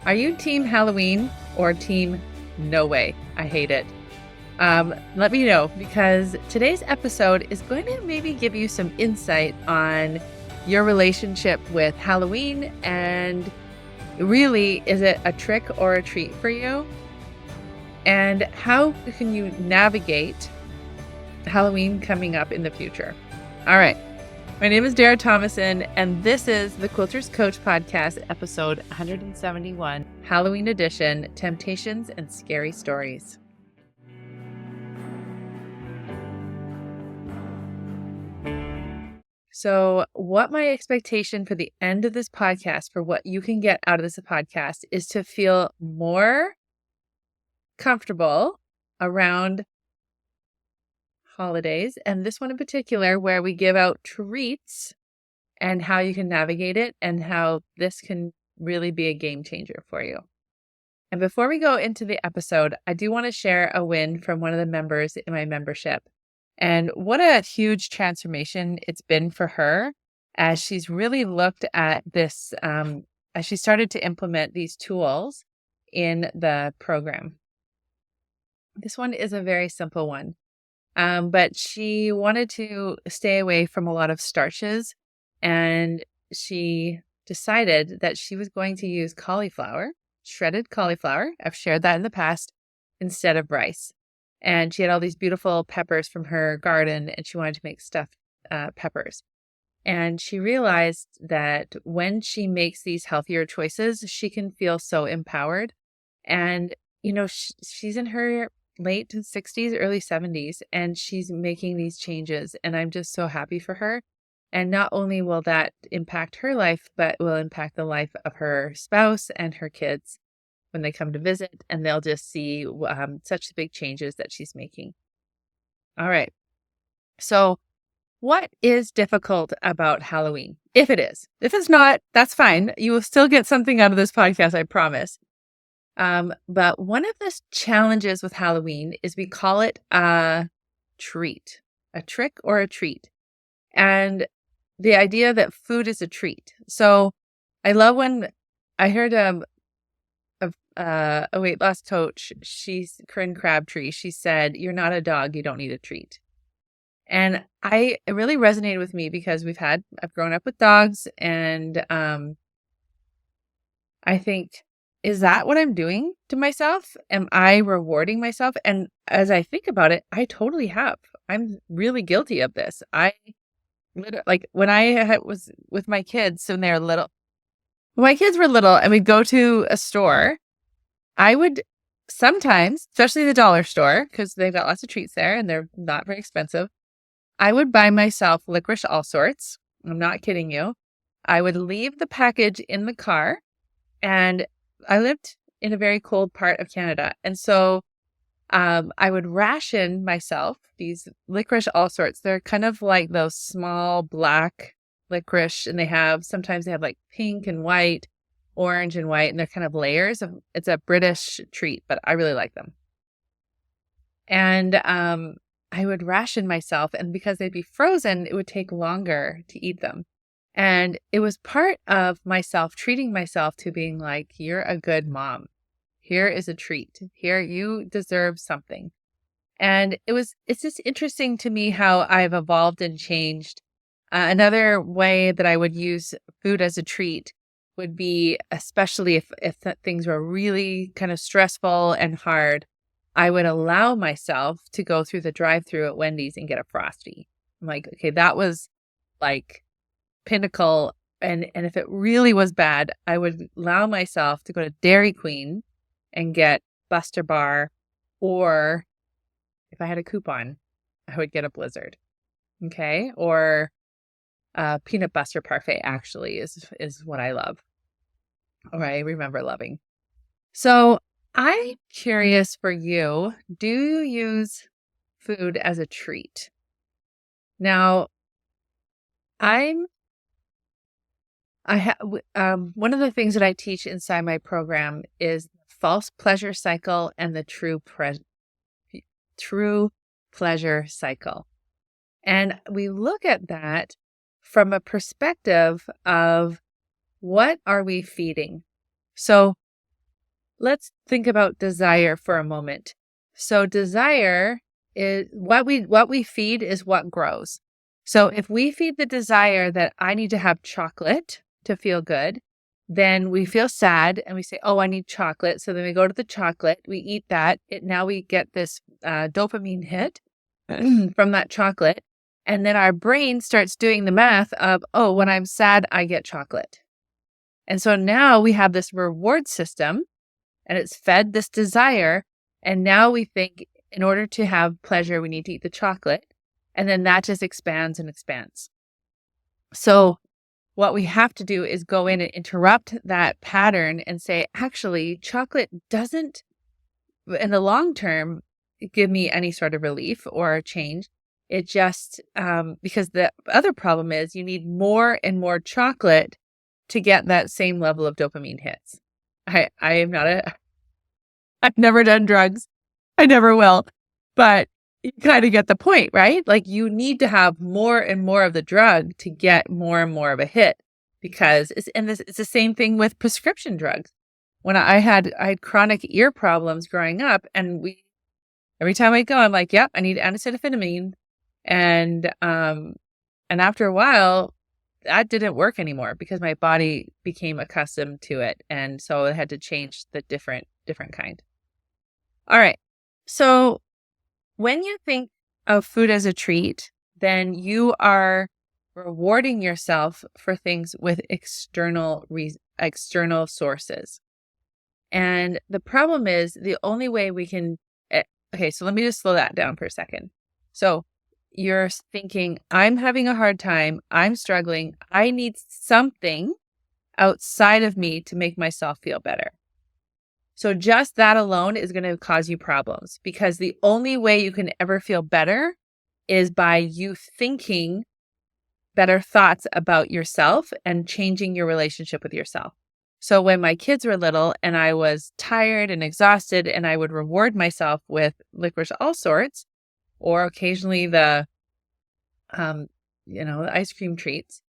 Are you team Halloween or team no way? I hate it. Let me know, because today's episode is going to maybe give you some insight on your relationship with Halloween, and really, is it a trick or a treat for you? And how can you navigate Halloween coming up in the future? All right. My name is Dara Thomason, and this is the Quilters Coach Podcast, episode 171, Halloween edition, Temptations and Scary Stories. So what my expectation for the end of this podcast, for what you can get out of this podcast, is to feel more comfortable around holidays, and this one in particular, where we give out treats and how you can navigate it and how this can really be a game changer for you. And before we go into the episode, I do want to share a win from one of the members in my membership. And what a huge transformation it's been for her as she's really looked at this, as she started to implement these tools in the program. This one is a very simple one. But she wanted to stay away from a lot of starches, and she decided that she was going to use cauliflower, shredded cauliflower. I've shared that in the past, instead of rice. And she had all these beautiful peppers from her garden, and she wanted to make stuffed peppers. And she realized that when she makes these healthier choices, she can feel so empowered. And, you know, she's in her late 60s, early 70s, and she's making these changes, and I'm just so happy for her. And not only will that impact her life, but will impact the life of her spouse and her kids when they come to visit, and they'll just see such big changes that she's making. All right. So what is difficult about Halloween? If it is. If it's not, that's fine. You will still get something out of this podcast, I promise. But one of the challenges with Halloween is we call it a treat, a trick or a treat. And the idea that food is a treat. So I love when I heard a weight loss coach, Corinne Crabtree, she said, "You're not a dog, you don't need a treat." And it really resonated with me because I've grown up with dogs, and I think, is that what I'm doing to myself? Am I rewarding myself? And as I think about it, I totally have. I'm really guilty of this. Like when I was with my kids when my kids were little and we'd go to a store, I would sometimes, especially the dollar store, because they've got lots of treats there and they're not very expensive, I would buy myself licorice all sorts. I'm not kidding you. I would leave the package in the car, and I lived in a very cold part of Canada. And so I would ration myself these licorice all sorts. They're kind of like those small black licorice, and sometimes they have like pink and white, orange and white, and they're kind of layers it's a British treat, but I really like them. And I would ration myself, and because they'd be frozen, it would take longer to eat them. And it was part of myself treating myself to being like, you're a good mom. Here is a treat. Here, you deserve something. And it's just interesting to me how I've evolved and changed. Another way that I would use food as a treat would be, especially if things were really kind of stressful and hard, I would allow myself to go through the drive-thru at Wendy's and get a Frosty. I'm like, okay, that was like pinnacle. And if it really was bad, I would allow myself to go to Dairy Queen and get Buster Bar, or if I had a coupon, I would get a Blizzard. Okay. Or peanut butter parfait actually is what I love, or I remember loving. So I'm curious for you, do you use food as a treat? Now, one of the things that I teach inside my program is the false pleasure cycle and the true pleasure cycle. And we look at that from a perspective of what are we feeding? So let's think about desire for a moment. So desire is what we feed is what grows. So if we feed the desire that I need to have chocolate to feel good, then we feel sad and we say, oh, I need chocolate. So then we go to the chocolate, we eat that. Now we get this dopamine hit from that chocolate. And then our brain starts doing the math of, oh, when I'm sad, I get chocolate. And so now we have this reward system and it's fed this desire. And now we think in order to have pleasure, we need to eat the chocolate. And then that just expands and expands. So what we have to do is go in and interrupt that pattern and say, actually, chocolate doesn't, in the long term, give me any sort of relief or change. It just, because the other problem is you need more and more chocolate to get that same level of dopamine hits. I am not I've never done drugs. I never will. But you kind of get the point, right? Like you need to have more and more of the drug to get more and more of a hit because it's the same thing with prescription drugs. When I had chronic ear problems growing up and every time I go, I'm like, yep, I need acetaminophen. And after a while, that didn't work anymore because my body became accustomed to it. And so I had to change the different kind. All right. So when you think of food as a treat, then you are rewarding yourself for things with external sources. And the problem is the only way we can, okay, so let me just slow that down for a second. So you're thinking, I'm having a hard time. I'm struggling. I need something outside of me to make myself feel better. So just that alone is going to cause you problems because the only way you can ever feel better is by you thinking better thoughts about yourself and changing your relationship with yourself. So when my kids were little and I was tired and exhausted and I would reward myself with licorice all sorts or occasionally the ice cream treats,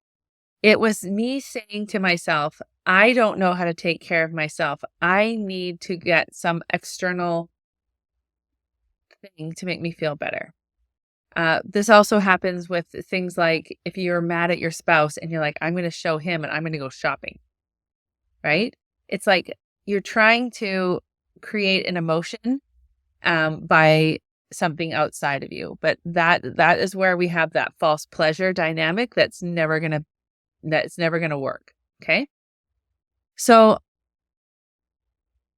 it was me saying to myself, I don't know how to take care of myself. I need to get some external thing to make me feel better. This also happens with things like if you're mad at your spouse and you're like, I'm going to show him and I'm going to go shopping, right? It's like you're trying to create an emotion by something outside of you. But that is where we have that false pleasure dynamic that's never going to work. Okay. So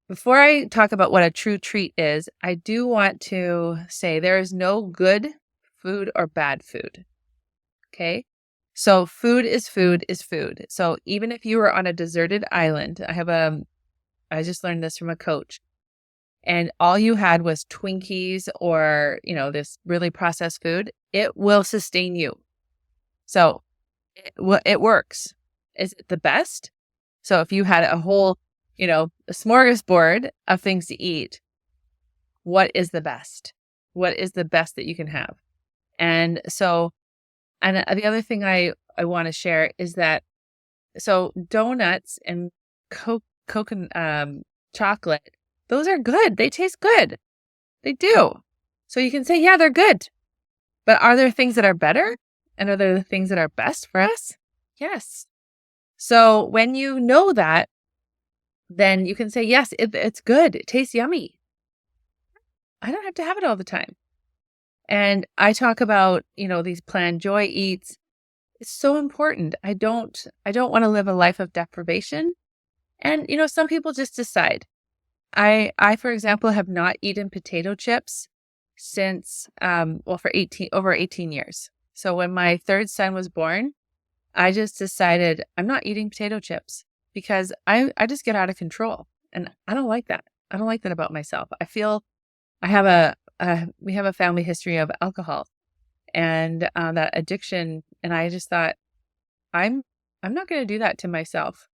before I talk about what a true treat is, I do want to say there is no good food or bad food. Okay. So food is food is food. So even if you were on a deserted island, I just learned this from a coach, and all you had was Twinkies or, this really processed food, it will sustain you. So it works. Is it the best? So if you had a whole, a smorgasbord of things to eat, what is the best? What is the best that you can have? And so, and the other thing I want to share is that, so donuts and chocolate, those are good. They taste good. They do. So you can say, yeah, they're good. But are there things that are better? And are there the things that are best for us? Yes. So when you know that, then you can say, yes, it's good. It tastes yummy. I don't have to have it all the time. And I talk about, these planned joy eats. It's so important. I don't want to live a life of deprivation. And, some people just decide. I, for example, have not eaten potato chips since, for over 18 years. So when my third son was born, I just decided I'm not eating potato chips because I just get out of control. And I don't like that. I don't like that about myself. I feel we have a family history of alcohol and that addiction. And I just thought, I'm not going to do that to myself.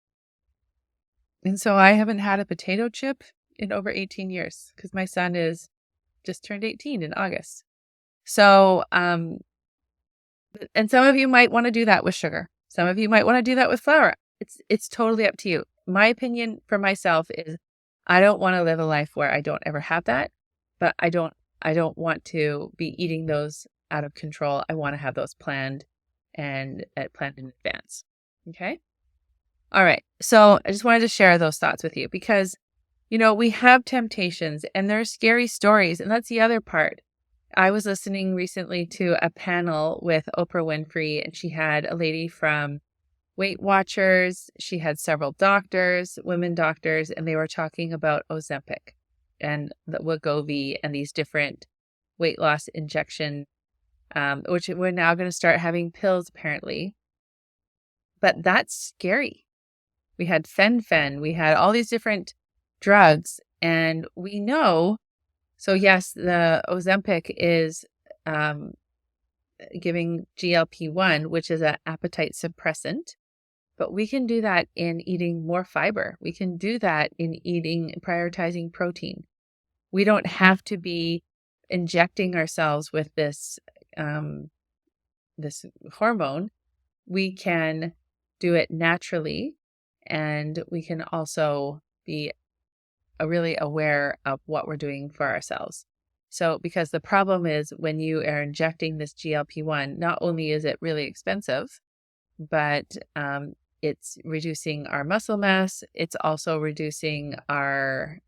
And so I haven't had a potato chip in over 18 years because my son is just turned 18 in August. So, and some of you might want to do that with sugar. Some of you might want to do that with flour. It's totally up to you. My opinion for myself is I don't want to live a life where I don't ever have that, but I don't want to be eating those out of control. I want to have those planned and planned in advance. Okay. All right. So I just wanted to share those thoughts with you because, we have temptations and there's scary stories. And that's the other part. I was listening recently to a panel with Oprah Winfrey, and she had a lady from Weight Watchers. She had several doctors, women doctors, and they were talking about Ozempic and the Wegovy and these different weight loss injection, which we're now going to start having pills apparently. But that's scary. We had fen-phen, we had all these different drugs, and we know. So yes, the Ozempic is giving GLP-1, which is an appetite suppressant, but we can do that in eating more fiber. We can do that in prioritizing protein. We don't have to be injecting ourselves with this hormone. We can do it naturally, and we can also be really aware of what we're doing for ourselves. So, because the problem is when you are injecting this GLP-1, not only is it really expensive, but it's reducing our muscle mass. It's also reducing our,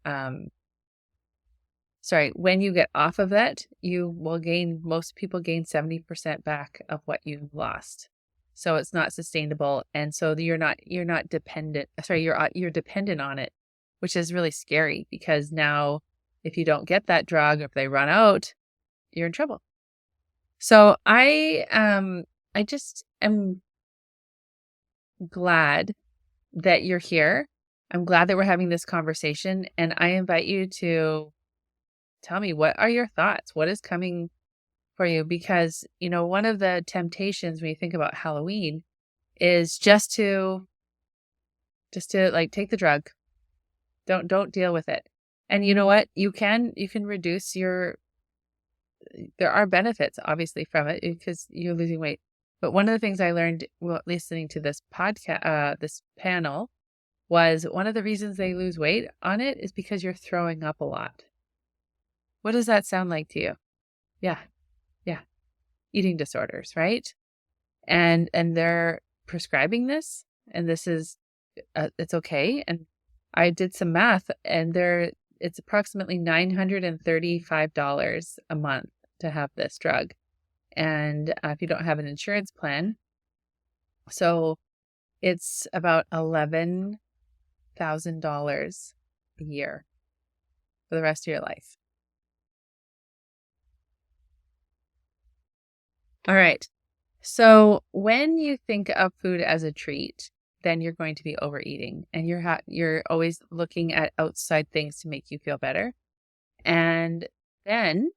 when you get off of that, most people gain 70% back of what you've lost. So it's not sustainable. And so you're not dependent, you're dependent on it, which is really scary because now if you don't get that drug, if they run out, you're in trouble. So I just am glad that you're here. I'm glad that we're having this conversation, and I invite you to tell me, what are your thoughts? What is coming for you? Because, one of the temptations when you think about Halloween is just to like take the drug. Don't deal with it. And you know what? You can reduce there are benefits obviously from it because you're losing weight. But one of the things I learned listening to this podcast, this panel, was one of the reasons they lose weight on it is because you're throwing up a lot. What does that sound like to you? Yeah. Eating disorders, right? And they're prescribing this, and this is, it's okay. And I did some math, and it's approximately $935 a month to have this drug. And if you don't have an insurance plan, so it's about $11,000 a year for the rest of your life. All right. So when you think of food as a treat, then you're going to be overeating, and you're always looking at outside things to make you feel better. And then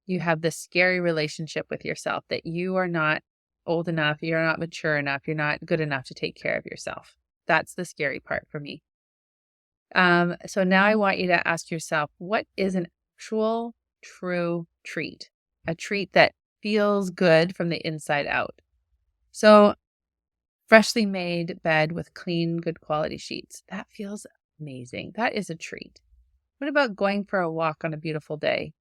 you have this scary relationship with yourself that you are not old enough, you're not mature enough, you're not good enough to take care of yourself. That's the scary part for me. So now I want you to ask yourself, what is an actual true treat? A treat that feels good from the inside out. So freshly made bed with clean, good quality sheets. That feels amazing. That is a treat. What about going for a walk on a beautiful day?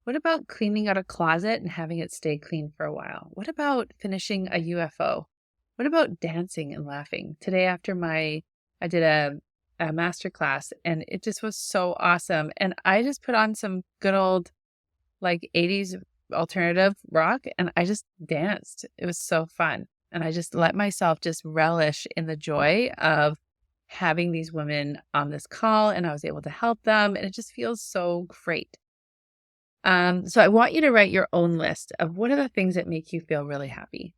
What about cleaning out a closet and having it stay clean for a while? What about finishing a UFO? What about dancing and laughing? Today after I did a master class, and it just was so awesome. And I just put on some good old 80s alternative rock, and I just danced. It was so fun. And I just let myself just relish in the joy of having these women on this call, and I was able to help them, and it just feels so great. So I want you to write your own list of what are the things that make you feel really happy.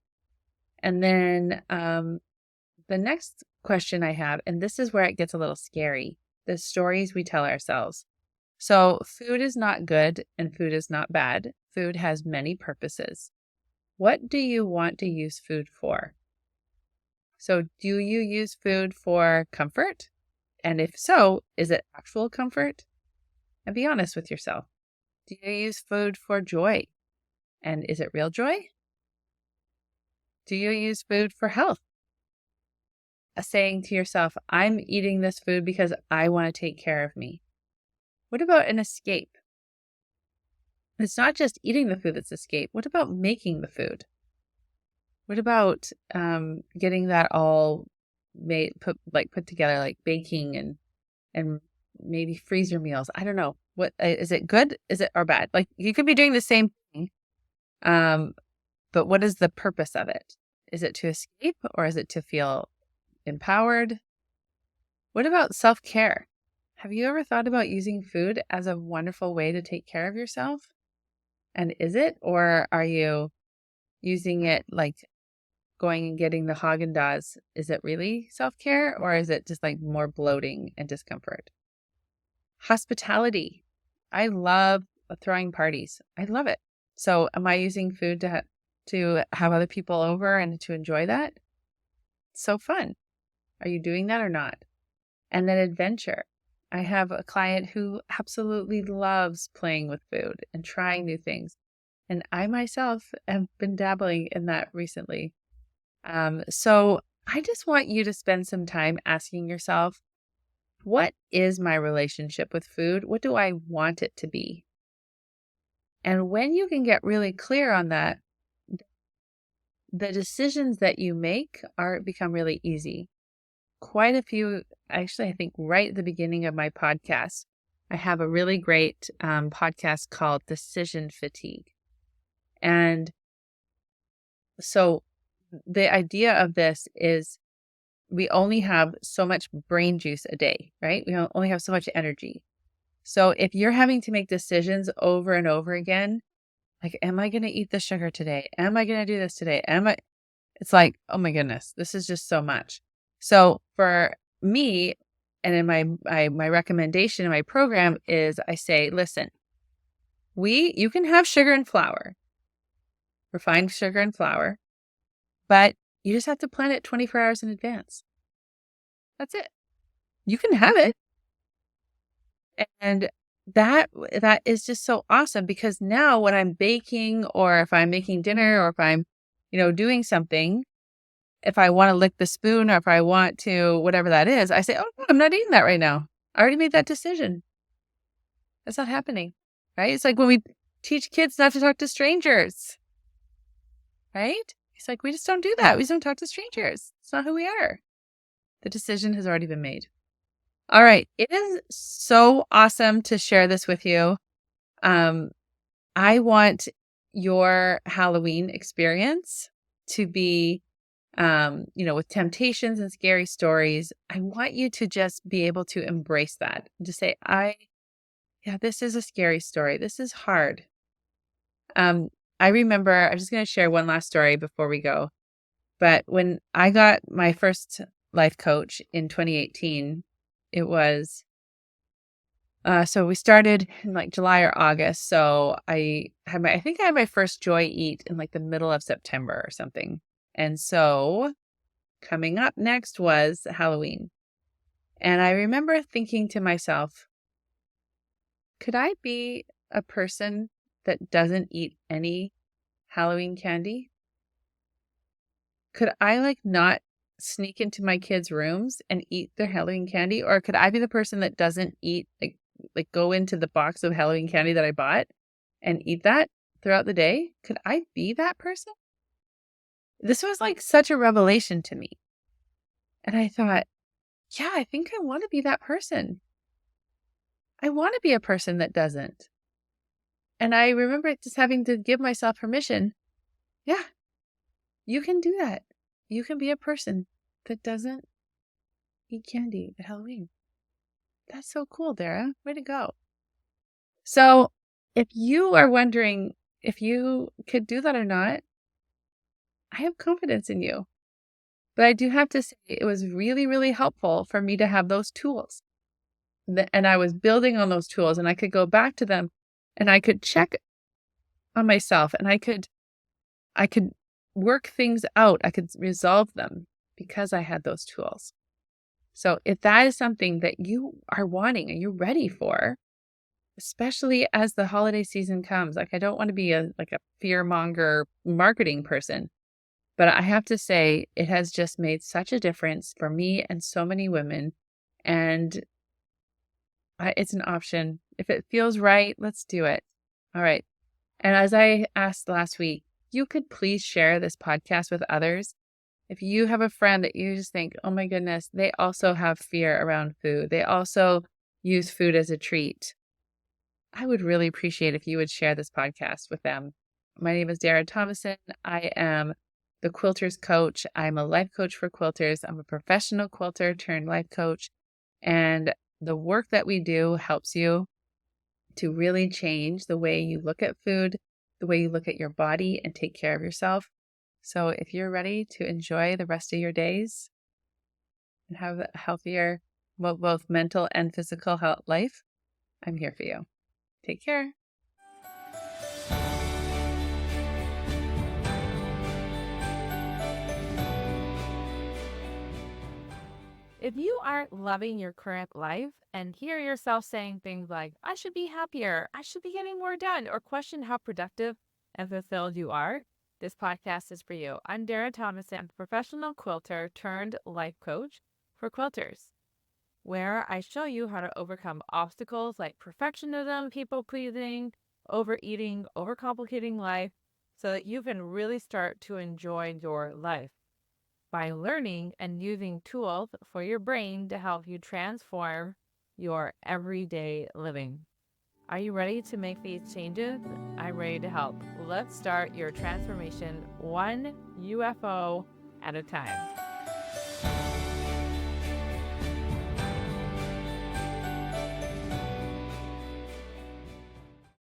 And then the next question I have, and this is where it gets a little scary, the stories we tell ourselves. So food is not good and food is not bad. Food has many purposes. What do you want to use food for? So do you use food for comfort? And if so, is it actual comfort? And be honest with yourself. Do you use food for joy? And is it real joy? Do you use food for health? Saying to yourself, I'm eating this food because I want to take care of me. What about an escape? It's not just eating the food that's escape. What about making the food? What about getting that all put together, like baking and maybe freezer meals? I don't know. What is it good? Is it or bad? Like you could be doing the same thing, but what is the purpose of it? Is it to escape or is it to feel empowered? What about self-care? Have you ever thought about using food as a wonderful way to take care of yourself? And is it, or are you using it like going and getting the Haagen-Dazs? Is it really self-care or is it just like more bloating and discomfort? Hospitality. I love throwing parties. I love it. So am I using food to have other people over and to enjoy that? It's so fun. Are you doing that or not? And then adventure. I have a client who absolutely loves playing with food and trying new things. And I myself have been dabbling in that recently. So I just want you to spend some time asking yourself, what is my relationship with food? What do I want it to be? And when you can get really clear on that, the decisions that you make become really easy. Quite a few, actually, I think right at the beginning of my podcast, I have a really great podcast called Decision Fatigue. And so the idea of this is we only have so much brain juice a day, right? We only have so much energy. So if you're having to make decisions over and over again, like, am I going to eat the sugar today? Am I going to do this today? It's like, oh my goodness, this is just so much. So for me, and in my recommendation in my program is I say, listen, you can have sugar and flour, refined sugar and flour, but you just have to plan it 24 hours in advance. That's it. You can have it. And that is just so awesome because now when I'm baking or if I'm making dinner or if I'm, doing something, if I want to lick the spoon or if I want to, whatever that is, I say, oh, no, I'm not eating that right now. I already made that decision. That's not happening, right? It's like when we teach kids not to talk to strangers, right? It's like, we just don't do that. We just don't talk to strangers. It's not who we are. The decision has already been made. All right. It is so awesome to share this with you. I want your Halloween experience to be, with temptations and scary stories. I want you to just be able to embrace that. Just say, this is a scary story. This is hard. I remember, I'm just going to share one last story before we go. But when I got my first life coach in 2018, it was, so we started in like July or August. So I think I had my first Joy Eat in like the middle of September or something. And so coming up next was Halloween. And I remember thinking to myself, could I be a person that doesn't eat any Halloween candy? Could I not sneak into my kids' rooms and eat their Halloween candy? Or could I be the person that doesn't eat, like go into the box of Halloween candy that I bought and eat that throughout the day? Could I be that person? This was like such a revelation to me. And I thought, yeah, I think I want to be that person. I want to be a person that doesn't. And I remember just having to give myself permission. Yeah, you can do that. You can be a person that doesn't eat candy at Halloween. That's so cool, Dara. Way to go. So if you are wondering if you could do that or not, I have confidence in you. But I do have to say it was really, really helpful for me to have those tools. And I was building on those tools and I could go back to them and I could check on myself and I could work things out. I could resolve them because I had those tools. So if that is something that you are wanting and you're ready for, especially as the holiday season comes, I don't want to be a fear monger marketing person, but I have to say it has just made such a difference for me and so many women. And it's an option If it feels right, let's do it. All right. And as I asked last week, you could please share this podcast with others. If you have a friend that you just think, oh my goodness, they also have fear around food. They also use food as a treat. I would really appreciate if you would share this podcast with them. My name is Dara Thomason. I am the Quilters Coach. I'm a life coach for quilters. I'm a professional quilter turned life coach. And the work that we do helps you to really change the way you look at food, the way you look at your body, and take care of yourself. So if you're ready to enjoy the rest of your days and have a healthier, both mental and physical health life, I'm here for you. Take care. If you aren't loving your current life and hear yourself saying things like, I should be happier, I should be getting more done, or question how productive and fulfilled you are, this podcast is for you. I'm Dara Thomason, professional quilter turned life coach for quilters, where I show you how to overcome obstacles like perfectionism, people pleasing, overeating, overcomplicating life, so that you can really start to enjoy your life by learning and using tools for your brain to help you transform your everyday living. Are you ready to make these changes? I'm ready to help. Let's start your transformation one UFO at a time.